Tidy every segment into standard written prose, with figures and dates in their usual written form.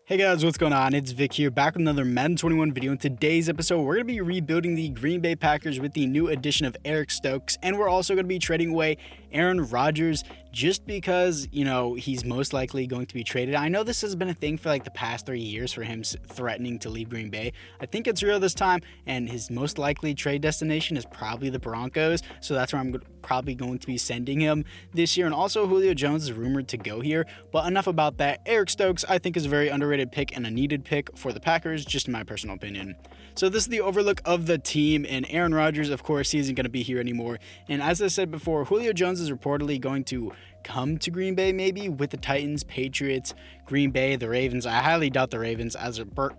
Hey guys, what's going on? It's Vic here, back with another Madden 21 video. In today's episode, we're going to be rebuilding the Green Bay Packers with the new addition of Eric Stokes, and we're also going to be trading away Aaron Rodgers just because, he's most likely going to be traded. I know this has been a thing for like the past 3 years for him threatening to leave Green Bay. I think it's real this time, and his most likely trade destination is probably the Broncos, so that's where I'm probably going to be sending him this year. And also, Julio Jones is rumored to go here, but enough about that. Eric Stokes, I think, is a very underrated pick and a needed pick for the Packers, just in my personal opinion. So this is the overlook of the team, and Aaron Rodgers, of course, he isn't going to be here anymore. And as I said before, Julio Jones is reportedly going to come to Green Bay, maybe with the Titans, Patriots, Green Bay, the Ravens. I highly doubt the Ravens.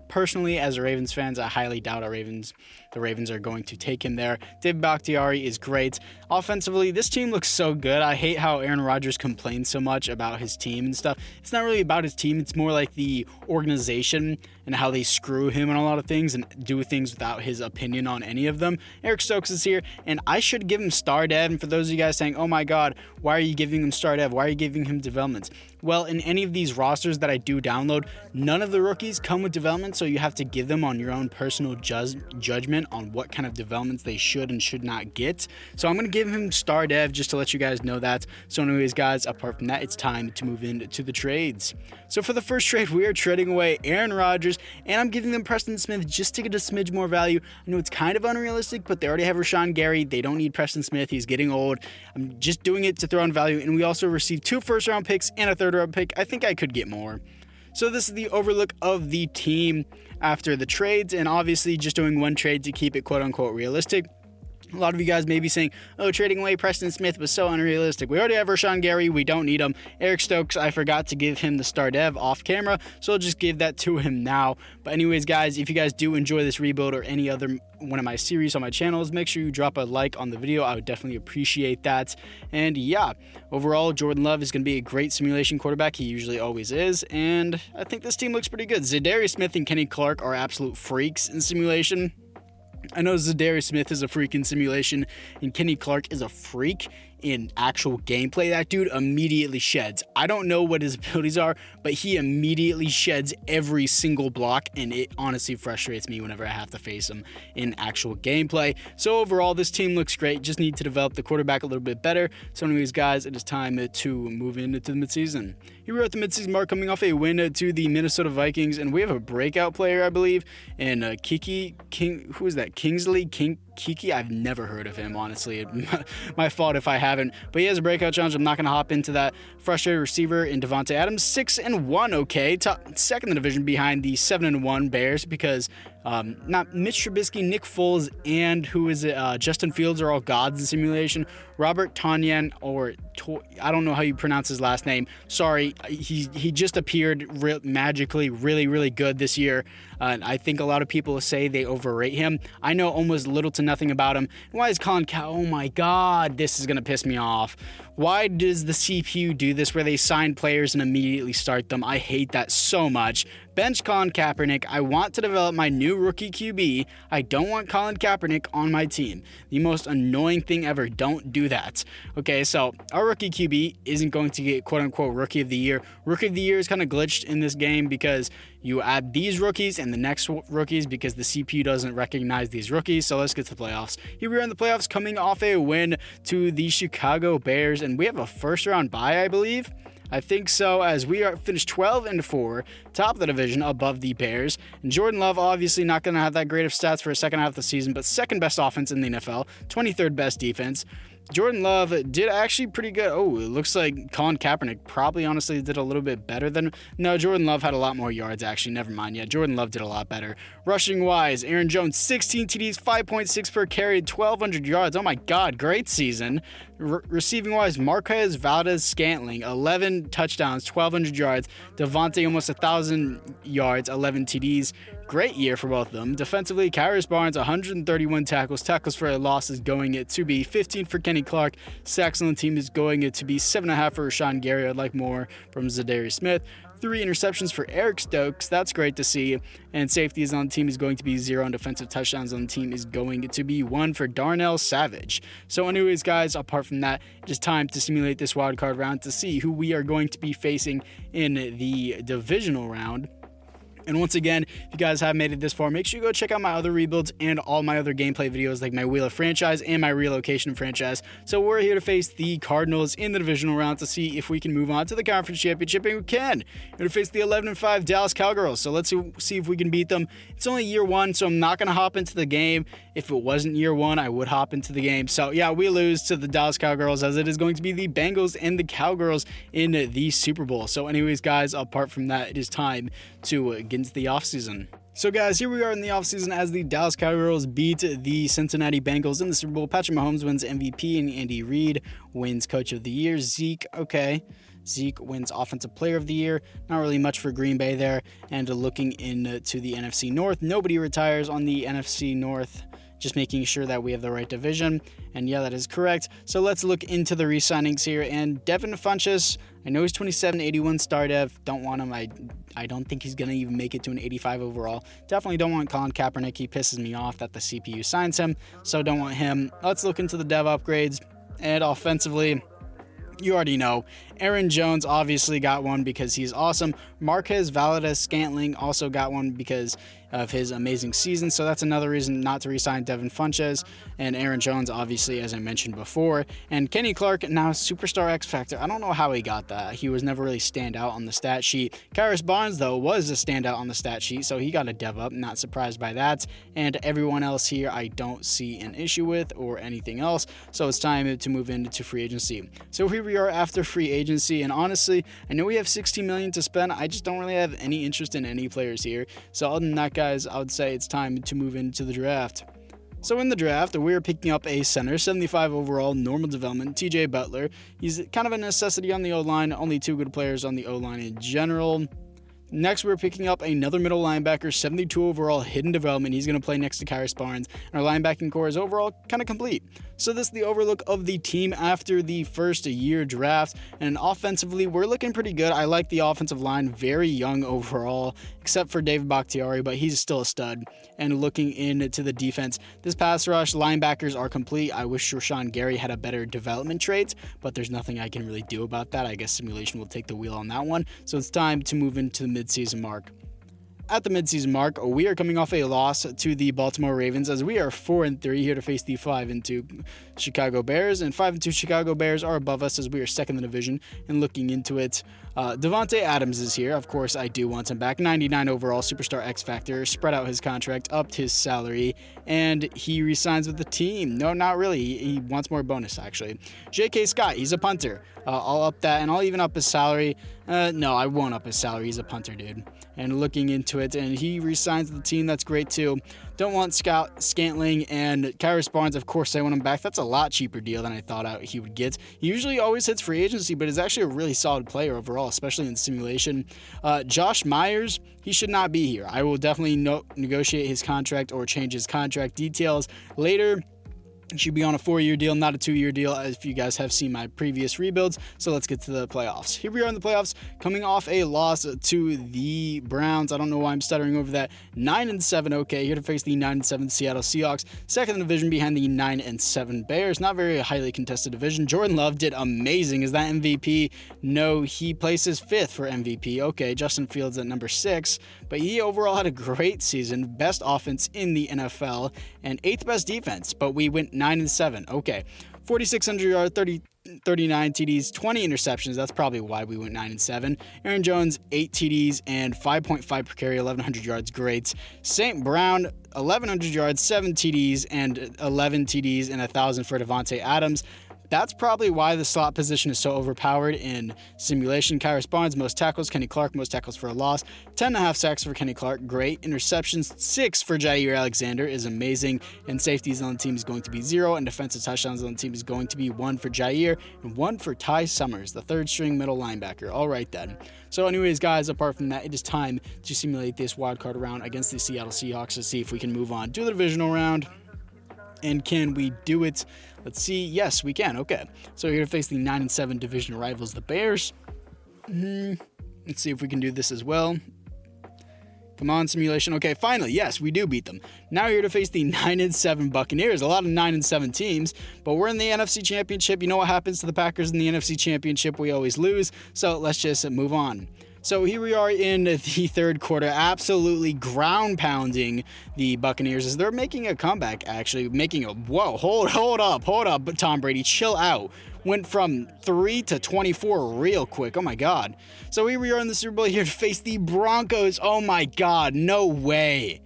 Personally, as a Ravens fans, I highly doubt the Ravens are going to take him there. David Bakhtiari is great. Offensively, this team looks so good. I hate how Aaron Rodgers complains so much about his team and stuff. It's not really about his team. It's more like the organization and how they screw him on a lot of things and do things without his opinion on any of them. Eric Stokes is here, and I should give him star dev. And for those of you guys saying, oh my God, why are you giving him star dev? Why are you giving him developments? Well, in any of these rosters that I do download, none of the rookies come with development, so you have to give them on your own personal judgment on what kind of developments they should and should not get. So I'm going to give him star dev just to let you guys know that. So anyways, guys, apart from that, it's time to move into the trades. So for the first trade, we are trading away Aaron Rodgers, and I'm giving them Preston Smith just to get a smidge more value. I know it's kind of unrealistic, but they already have Rashawn Gary. They don't need Preston Smith. He's getting old. I'm just doing it to throw in value, and we also received 2 first-round picks and a third-round pick. I think I could get more. So this is the overlook of the team after the trades, and obviously just doing one trade to keep it quote-unquote realistic. A lot of you guys may be saying, oh, trading away Preston Smith was so unrealistic. We already have Rashawn Gary. We don't need him. Eric Stokes, I forgot to give him the star dev off camera, so I'll just give that to him now. But anyways, guys, if you guys do enjoy this rebuild or any other one of my series on my channels, make sure you drop a like on the video. I would definitely appreciate that. And yeah, overall, Jordan Love is going to be a great simulation quarterback. He usually always is. And I think this team looks pretty good. Zadarius Smith and Kenny Clark are absolute freaks in simulation. I know Zadarius Smith is a freak in simulation, and Kenny Clark is a freak in actual gameplay. That dude immediately sheds. I don't know what his abilities are, but he immediately sheds every single block, and it honestly frustrates me whenever I have to face him in actual gameplay. So overall, this team looks great. Just need to develop the quarterback a little bit better. So anyways, guys, it is time to move into the midseason. Here we are at the midseason mark, coming off a win to the Minnesota Vikings, and we have a breakout player, I believe, and who is that? Kiki, I've never heard of him, honestly. My fault if I haven't. But he has a breakout challenge. I'm not going to hop into that. Frustrated receiver in Devontae Adams, 6-1, okay. Second in the division behind the 7-1 Bears, because not Mitch Trubisky, Nick Foles, and Justin Fields are all gods in simulation. Robert Tonyan, I don't know how you pronounce his last name. Sorry, he just appeared magically really, really good this year. And I think a lot of people say they overrate him. I know almost little to nothing about him. Why is Colin Oh my God, this is going to piss me off. Why does the CPU do this where they sign players and immediately start them? I hate that so much. Bench Colin Kaepernick. I want to develop my new rookie QB. I don't want Colin Kaepernick on my team. The most annoying thing ever. Don't do that. Okay, so our rookie QB isn't going to get quote-unquote Rookie of the Year. Rookie of the Year is kind of glitched in this game because you add these rookies and the next rookies because the CPU doesn't recognize these rookies. So let's get to the playoffs. Here we are in the playoffs, coming off a win to the Chicago Bears, and we have a first-round bye, I believe. I think so, as we are finished 12-4, top of the division, above the Bears. And Jordan Love, obviously not going to have that great of stats for a second half of the season, but second best offense in the NFL, 23rd best defense. Jordan Love did actually pretty good. Oh, it looks like Colin Kaepernick probably honestly did a little bit better than... No, Jordan Love had a lot more yards, actually. Never mind. Yeah, Jordan Love did a lot better. Rushing-wise, Aaron Jones, 16 TDs, 5.6 per carry, 1,200 yards. Oh my God, great season. Receiving-wise, Marquez Valdez-Scantling, 11 touchdowns, 1,200 yards. Devontae, almost 1,000 yards, 11 TDs. Great year for both of them. Defensively, Kyrus Barnes, 131 tackles. Tackles for a loss is going to be 15 for Kenny Clark. Sacks on the team is going to be 7.5 for Rashawn Gary. I'd like more from Zadarius Smith. 3 interceptions for Eric Stokes. That's great to see. And safeties on the team is going to be 0, and defensive touchdowns on the team is going to be 1 for Darnell Savage. So anyways, guys, apart from that, it is time to simulate this wildcard round to see who we are going to be facing in the divisional round. And once again, if you guys have made it this far, make sure you go check out my other rebuilds and all my other gameplay videos like my Wheel of Franchise and my Relocation Franchise. So we're here to face the Cardinals in the divisional round to see if we can move on to the conference championship, and we can. We're going to face the 11-5 Dallas Cowgirls, so let's see if we can beat them. It's only year one, so I'm not going to hop into the game. If it wasn't year one, I would hop into the game. So yeah, we lose to the Dallas Cowgirls, as it is going to be the Bengals and the Cowgirls in the Super Bowl. So anyways, guys, apart from that, it is time to get into the offseason. So guys, here we are in the offseason as the Dallas Cowgirls beat the Cincinnati Bengals in the Super Bowl. Patrick Mahomes wins MVP and Andy Reid wins Coach of the Year. Zeke wins Offensive Player of the Year. Not really much for Green Bay there. And looking into the NFC North, nobody retires on the NFC North. Just making sure that we have the right division. And yeah, that is correct. So let's look into the re-signings here. And Devin Funchess, I know he's 27, 81 star dev. Don't want him. I don't think he's going to even make it to an 85 overall. Definitely don't want Colin Kaepernick. He pisses me off that the CPU signs him. So don't want him. Let's look into the dev upgrades. And offensively, you already know. Aaron Jones obviously got one because he's awesome. Marquez Valdes-Scantling also got one because of his amazing season. So that's another reason not to re-sign Devin Funchess. And Aaron Jones, obviously, as I mentioned before. And Kenny Clark, now Superstar X Factor. I don't know how he got that. He was never really stand out on the stat sheet. Karis Barnes, though, was a standout on the stat sheet. So he got a dev up. Not surprised by that. And everyone else here, I don't see an issue with or anything else. So it's time to move into free agency. So here we are after free agency. And honestly, I know we have $60 million to spend. I just don't really have any interest in any players here. So other than that, guys, I would say it's time to move into the draft. So in the draft, we're picking up a center, 75 overall, normal development, TJ Butler. He's kind of a necessity on the O-line, only two good players on the O-line in general. Next, we're picking up another middle linebacker, 72 overall, hidden development. He's going to play next to Karis Barnes. And our linebacking core is overall kind of complete. So this is the overlook of the team after the first year draft. And offensively, we're looking pretty good. I like the offensive line, very young overall, except for David Bakhtiari, but he's still a stud. And looking into the defense, this pass rush, linebackers are complete. I wish Rashawn Gary had a better development trait, but there's nothing I can really do about that. I guess simulation will take the wheel on that one. So it's time to move into the midseason mark. At the midseason mark, we are coming off a loss to the Baltimore Ravens, as we are 4-3 here to face the 5-2 Chicago Bears, and 5-2 Chicago Bears are above us as we are second in the division. And looking into it, Devontae Adams is here. Of course, I do want him back. 99 overall, Superstar X Factor, spread out his contract, upped his salary, and he resigns with the team. No, not really. He wants more bonus, actually. J.K. Scott, he's a punter. I'll up that, and I'll even up his salary. No, I won't up his salary. He's a punter, dude. And looking into it, and he resigns with the team. That's great, too. Don't want Scantling and Karis Barnes. Of course, I want him back. That's a lot cheaper deal than I thought he would get. He usually always hits free agency, but is actually a really solid player overall, especially in simulation. Josh Myers, he should not be here. I will definitely negotiate his contract or change his contract details later. He should be on a 4-year deal, not a 2-year deal, if you guys have seen my previous rebuilds. So let's get to the playoffs. Here we are in the playoffs, coming off a loss to the Browns. I don't know why I'm stuttering over that. 9-7, okay, here to face the 9-7 Seattle Seahawks. Second in the division behind the 9-7 Bears. Not very highly contested division. Jordan Love did amazing. Is that MVP? No, he places 5th for MVP. Okay, Justin Fields at number 6. But he overall had a great season. Best offense in the NFL and 8th best defense. But we went 9-7. Okay. 4,600 yards, 39 TDs, 20 interceptions. That's probably why we went 9-7. Aaron Jones, 8 TDs and 5.5 per carry, 1,100 yards. Great. St. Brown, 1,100 yards, 7 TDs and 11 TDs and 1,000 for Devontae Adams. That's probably why the slot position is so overpowered in simulation. Karis Barnes, most tackles. Kenny Clark, most tackles for a loss. 10.5 sacks for Kenny Clark. Great. Interceptions, 6 for Jair Alexander is amazing. And safeties on the team is going to be 0. And defensive touchdowns on the team is going to be 1 for Jair and 1 for Ty Summers, the 3rd string middle linebacker. All right, then. So anyways, guys, apart from that, it is time to simulate this wildcard round against the Seattle Seahawks to see if we can move on to the divisional round. And can we do it? Let's see. Yes, we can. Okay. So we're here to face the 9-7 division rivals, the Bears. Let's see if we can do this as well. Come on, simulation. Okay, finally, yes, we do beat them. Now we're here to face the 9-7 Buccaneers. A lot of 9-7 teams, but we're in the NFC Championship. You know what happens to the Packers in the NFC Championship? We always lose. So let's just move on. So here we are in the third quarter, absolutely ground pounding the Buccaneers as they're making a comeback, actually hold up, but Tom Brady, chill out. Went from 3 to 24 real quick. Oh my God. So here we are in the Super Bowl here to face the Broncos. Oh my God, no way.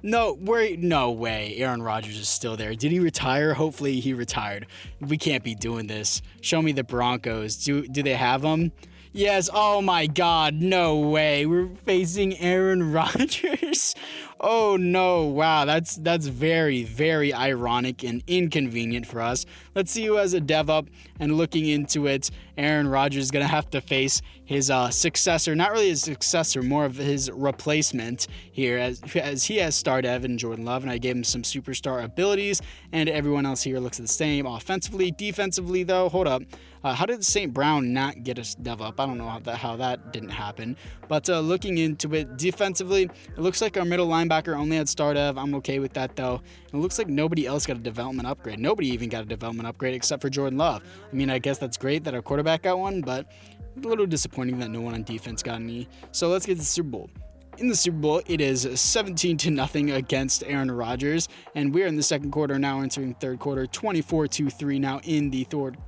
No way. Aaron Rodgers is still there. Did he retire? Hopefully he retired. We can't be doing this. Show me the Broncos. Do they have them? Yes. Oh my God. No way. We're facing Aaron Rodgers. Oh no. Wow. That's very, very ironic and inconvenient for us. Let's see who has a dev up, and looking into it, Aaron Rodgers is going to have to face his successor, not really his successor, more of his replacement here, as he has star dev in Jordan Love, and I gave him some superstar abilities, and everyone else here looks the same offensively. Defensively though, hold up. How did St. Brown not get a dev up? I don't know how that didn't happen. But looking into it, defensively, it looks like our middle linebacker only had star dev. I'm okay with that though. It looks like nobody else got a development upgrade. Nobody even got a development upgrade except for Jordan Love. I mean, I guess that's great that our quarterback got one, but a little disappointing that no one on defense got any. So let's get to the Super Bowl. In the Super Bowl, it is 17-0 against Aaron Rodgers, and we're in the second quarter now, entering third quarter, 24-3 now in the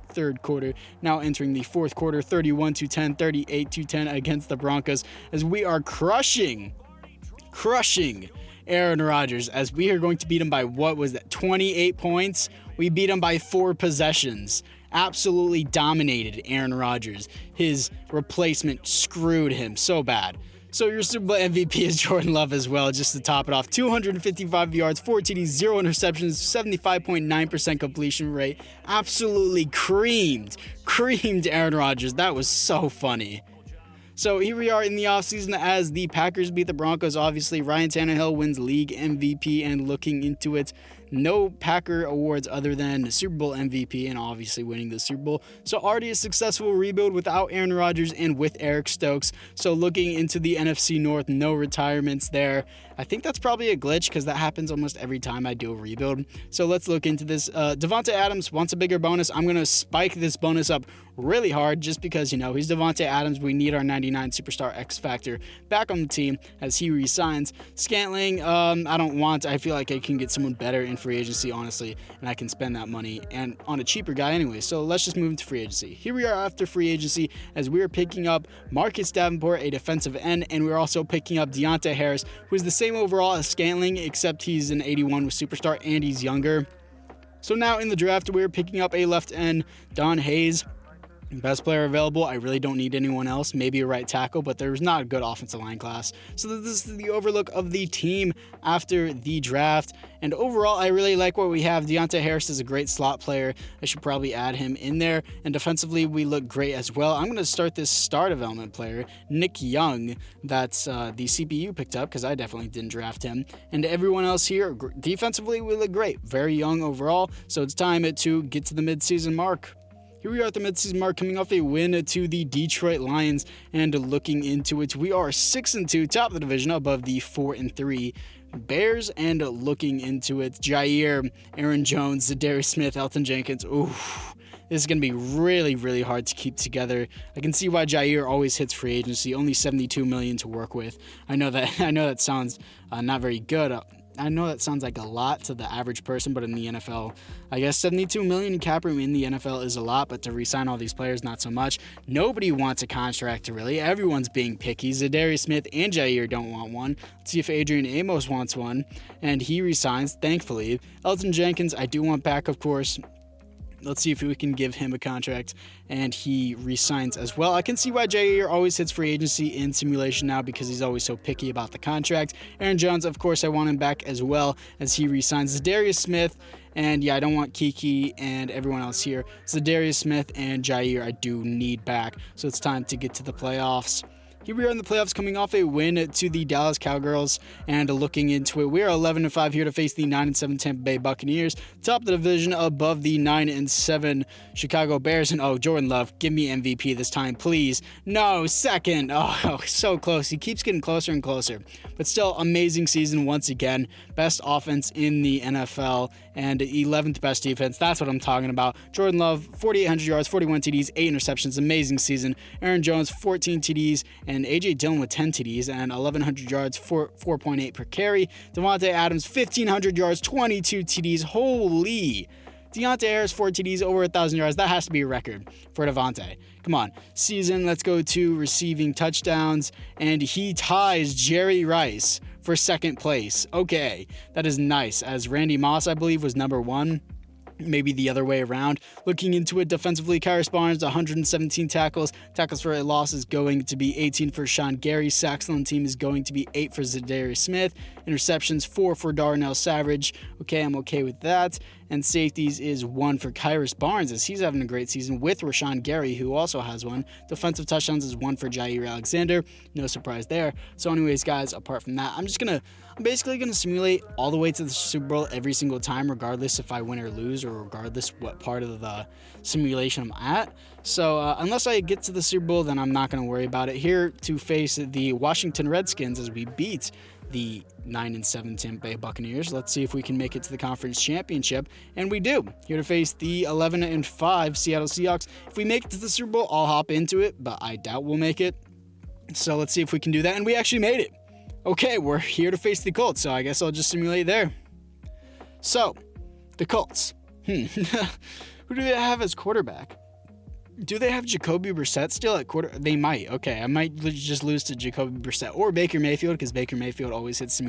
third quarter, now entering the fourth quarter, 31-10, 38-10 against the Broncos, as we are crushing Aaron Rodgers, as we are going to beat him by, 28 points? We beat him by 4 possessions. Absolutely dominated Aaron Rodgers. His replacement screwed him so bad. So your Super Bowl MVP is Jordan Love as well, just to top it off. 255 yards, 4 TDs, 0 interceptions, 75.9% completion rate. Absolutely creamed Aaron Rodgers. That was so funny. So here we are in the offseason as the Packers beat the Broncos. Obviously, Ryan Tannehill wins league MVP, and looking into it, no Packer awards other than the Super Bowl MVP and obviously winning the Super Bowl. So already a successful rebuild without Aaron Rodgers and with Eric Stokes. So looking into the NFC North, no retirements there. I think that's probably a glitch because that happens almost every time I do a rebuild. So let's look into this. Davante Adams wants a bigger bonus. I'm going to spike this bonus up really hard just because, he's Davante Adams. We need our 99 superstar X Factor back on the team as he resigns. Scantling, I feel like I can get someone better in free agency, honestly, and I can spend that money and on a cheaper guy anyway. So let's just move into free agency. Here we are after free agency as we are picking up Marcus Davenport, a defensive end, and we're also picking up Deontay Harris, who is the same overall as Scantling, except he's an 81 with superstar and he's younger. So now in the draft, we're picking up a left end, Don Hayes. Best player available. I really don't need anyone else. Maybe a right tackle, but there's not a good offensive line class. So this is the overlook of the team after the draft. And overall, I really like what we have. Deontay Harris is a great slot player. I should probably add him in there. And defensively, we look great as well. I'm going to start this star development player, Nick Young. That's the CPU picked up because I definitely didn't draft him. And everyone else here, defensively, we look great. Very young overall. So it's time to get to the midseason mark. Here we are at the midseason mark, coming off a win to the Detroit Lions, and looking into it, we are 6-2, top of the division, above the 4-3 Bears, and looking into it, Jair, Aaron Jones, Zadarius Smith, Elton Jenkins. Oof, this is going to be really, really hard to keep together. I can see why Jair always hits free agency, only $72 million to work with. I know that sounds not very good. I know that sounds like a lot to the average person, but in the NFL, I guess $72 million in cap room in the NFL is a lot, but to re-sign all these players, not so much. Nobody wants a contract, really. Everyone's being picky. Zadarius Smith and Jair don't want one. Let's see if Adrian Amos wants one, and he resigns, thankfully. Elton Jenkins, I do want back, of course. Let's see if we can give him a contract, and he resigns as well. I can see why Jair always hits free agency in simulation now because he's always so picky about the contract. Aaron Jones, of course, I want him back as well as he resigns. Zadarius Smith, and yeah, I don't want Kiki and everyone else here. Zadarius Smith and Jair I do need back, so it's time to get to the playoffs. Here we are in the playoffs, coming off a win to the Dallas Cowgirls, and looking into it, we are 11-5 here to face the 9-7 Tampa Bay Buccaneers, top of the division above the 9-7 Chicago Bears. And Jordan Love, give me MVP this time, please. No, second. Oh, so close. He keeps getting closer and closer, but still amazing season once again. Best offense in the NFL and 11th best defense. That's what I'm talking about. Jordan Love, 4,800 yards, 41 TDs, 8 interceptions. Amazing season. Aaron Jones, 14 TDs and A.J. Dillon with 10 TDs and 1,100 yards, 4.8 per carry. Devontae Adams, 1,500 yards, 22 TDs. Holy! Deontay Harris, 4 TDs, over 1,000 yards. That has to be a record for Devontae. Come on. Season, let's go to receiving touchdowns, and he ties Jerry Rice for second place. Okay, that is nice, as Randy Moss, I believe, was number 1. Maybe the other way around. Looking into it defensively, Kyrus Barnes, 117 tackles. Tackles for a loss is going to be 18 for Sean Gary. Sacks on the team is going to be 8 for Zadarius Smith. Interceptions, 4 for Darnell Savage. Okay, I'm okay with that. And safeties is 1 for Kyrus Barnes, as he's having a great season with Rashawn Gary, who also has 1. Defensive touchdowns is 1 for Jair Alexander. No surprise there. So anyways, guys, apart from that, I'm basically going to simulate all the way to the Super Bowl every single time, regardless if I win or lose, or regardless what part of the simulation I'm at. So unless I get to the Super Bowl, then I'm not going to worry about it. Here to face the Washington Redskins as we beat the 9-7 Tampa Bay Buccaneers. Let's see if we can make it to the conference championship, and we do. Here to face the 11-5 Seattle Seahawks. If we make it to the Super Bowl, I'll hop into it, but I doubt we'll make it. So let's see if we can do that, and we actually made it. Okay, we're here to face the Colts, so I guess I'll just simulate there. So, the Colts. Who do they have as quarterback? Do they have Jacoby Brissett still at quarter? They might. Okay, I might just lose to Jacoby Brissett or Baker Mayfield, because Baker Mayfield always hits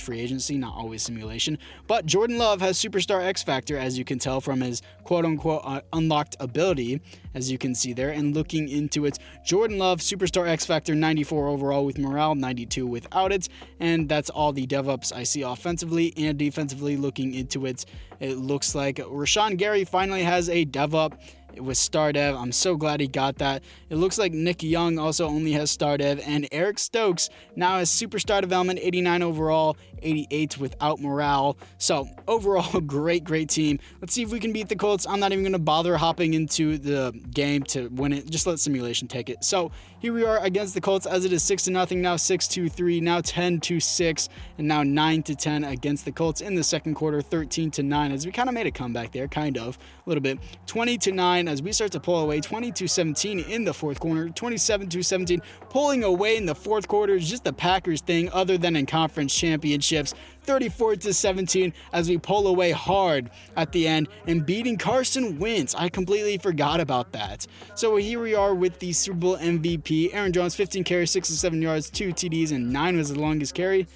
free agency, not always simulation. But Jordan Love has superstar X factor, as you can tell from his quote-unquote unlocked ability, as you can see there. And looking into it, Jordan Love, superstar X factor, 94 overall with morale, 92 without it. And that's all the dev-ups I see offensively and defensively. Looking into it, it looks like Rashawn Gary finally has a dev-up with star dev. I'm so glad he got that. It looks like Nick Young also only has star dev, and Eric Stokes now has superstar development, 89 overall, 88 without morale. So overall, great team. Let's see if we can beat the Colts. I'm not even going to bother hopping into the game to win it. Just let simulation take it. So here we are against the Colts, as it is 6-0, now 6-3, now 10-6, and now 9-10 against the Colts in the second quarter, 13-9, as we kind of made a comeback there, a little bit. 20-9 as we start to pull away, 22-17 in the fourth quarter, 27-17. Pulling away in the fourth quarter is just the Packers thing, other than in conference championships. 34-17 as we pull away hard at the end and beating Carson Wentz. I completely forgot about that. So here we are with the Super Bowl MVP. Aaron Jones, 15 carries, 67 yards, 2 TDs, and 9 was the longest carry.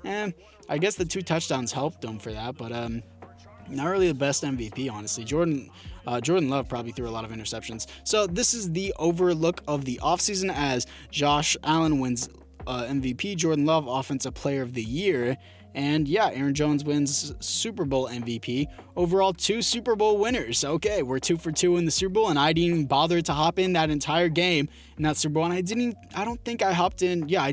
I guess the 2 touchdowns helped him for that, but not really the best MVP, honestly. Jordan Love probably threw a lot of interceptions. So this is the overlook of the offseason, as Josh Allen wins MVP, Jordan Love Offensive Player of the Year, and yeah, Aaron Jones wins Super Bowl MVP. Overall, 2 Super Bowl winners. Okay, we're 2 for 2 in the Super Bowl, and I didn't even bother to hop in that entire game in that Super Bowl, and I don't think I hopped in. Yeah,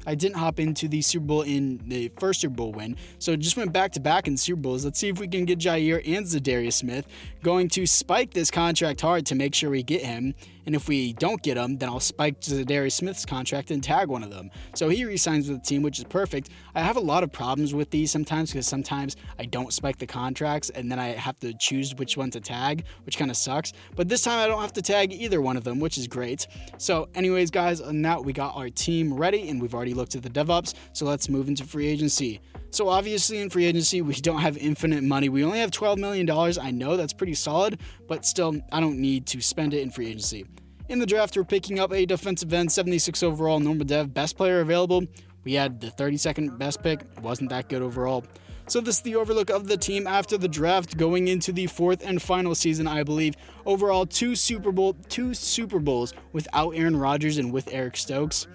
I didn't hop into the Super Bowl in the first Super Bowl win, so just went back-to-back in Super Bowls. Let's see if we can get Jair and Zadarius Smith. Going to spike this contract hard to make sure we get him, and if we don't get him, then I'll spike Zadarius Smith's contract and tag one of them. So he re-signs with the team, which is perfect. I have a lot of problems with these sometimes, because sometimes I don't spike the contracts, and then I have to choose which one to tag, which kind of sucks. But this time I don't have to tag either one of them, which is great. So anyways, guys, on that, we got our team ready, and we've already looked at the DevOps, so let's move into free agency. So obviously in free agency, we don't have infinite money. We only have $12 million. I know that's pretty solid, but still, I don't need to spend it in free agency. In the draft, we're picking up a defensive end, 76 overall, normal dev, best player available. We had the 32nd best pick, wasn't that good overall. So this is the overlook of the team after the draft, going into the 4th and final season, I believe. Overall, 2 Super Bowls without Aaron Rodgers and with Eric Stokes.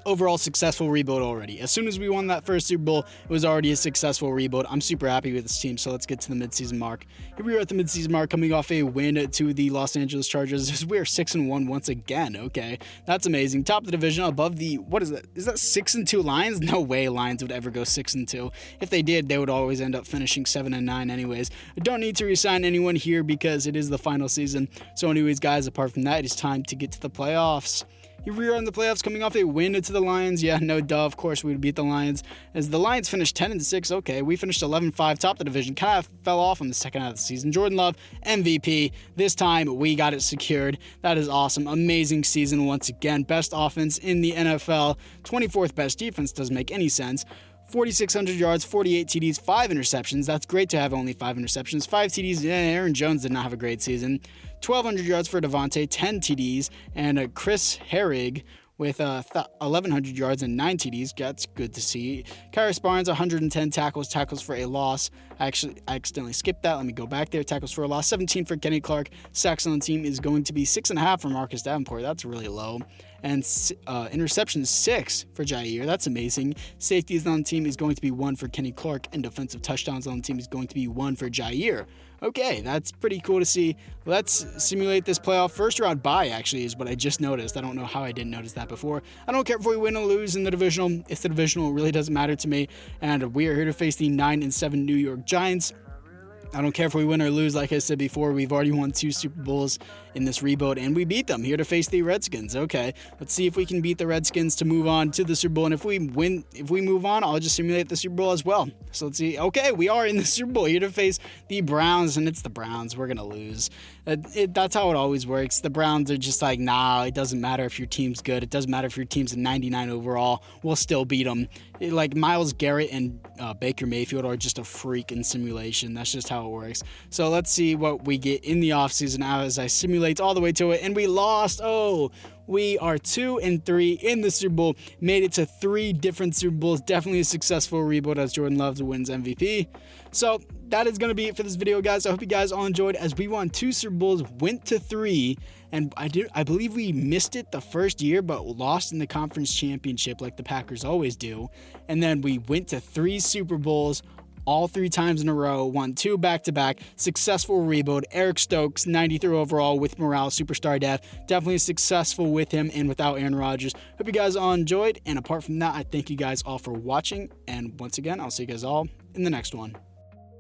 Overall successful rebuild already. As soon as we won that first Super Bowl, it was already a successful rebuild. I'm super happy with this team, so let's get to the midseason mark. Here we are at the midseason mark, coming off a win to the Los Angeles Chargers. We're 6-1 once again. Okay, that's amazing. Top of the division, above the, what is that? Is that 6-2 Lions? No way Lions would ever go 6-2. If they did, they would always end up finishing 7-9 anyways. I don't need to resign anyone here because it is the final season. So anyways, guys, apart from that, it is time to get to the playoffs. Here we are in the playoffs coming off a win to the Lions. Yeah, no duh, of course we would beat the Lions. As the Lions finished 10-6, okay, we finished 11-5, top the division, kind of fell off on the second half of the season. Jordan Love, MVP. This time we got it secured. That is awesome. Amazing season once again. Best offense in the NFL. 24th best defense, doesn't make any sense. 4,600 yards, 48 TDs, 5 interceptions. That's great to have only 5 interceptions. 5 TDs. Yeah, Aaron Jones did not have a great season. 1,200 yards for Devontae, 10 TDs, and Chris Herrig with 1,100 yards and 9 TDs. That's good to see. Kyrus Barnes, 110 tackles for a loss. I accidentally skipped that. Let me go back there. Tackles for a loss, 17 for Kenny Clark. Sacks on the team is going to be 6.5 for Marcus Davenport. That's really low. And interceptions, 6 for Jair. That's amazing. Safeties on the team is going to be 1 for Kenny Clark, and defensive touchdowns on the team is going to be 1 for Jair. Okay, that's pretty cool to see. Let's simulate this playoff. First round bye, actually, is what I just noticed. I don't know how I didn't notice that before. I don't care if we win or lose in the divisional. It's the divisional. It really doesn't matter to me. And we are here to face the 9-7 New York Giants. I don't care if we win or lose. Like I said before, we've already won 2 Super Bowls in this rebuild, and we beat them. Here to face the Redskins. Okay, let's see if we can beat the Redskins to move on to the Super Bowl. And if we move on, I'll just simulate the Super Bowl as well. So let's see. Okay, we are in the Super Bowl. Here to face the Browns, and it's the Browns. We're gonna lose. That's how it always works. The Browns are just like, nah, it doesn't matter if your team's good. It doesn't matter if your team's a 99 overall. We'll still beat them. Like Myles Garrett and Baker Mayfield are just a freak in simulation. That's just how it works. So let's see what we get in the offseason as I simulate all the way to it. And we lost. Oh, we are 2-3 in the Super Bowl. Made it to 3 different Super Bowls. Definitely a successful rebuild as Jordan Love wins MVP. So that is going to be it for this video, guys. I hope you guys all enjoyed as we won 2 Super Bowls, went to 3, and I believe we missed it the first year, but lost in the conference championship like the Packers always do. And then we went to 3 Super Bowls, all 3 times in a row, won 2 back-to-back, successful rebuild. Eric Stokes, 93 overall with morale, superstar depth. Definitely successful with him and without Aaron Rodgers. Hope you guys all enjoyed, and apart from that, I thank you guys all for watching, and once again, I'll see you guys all in the next one.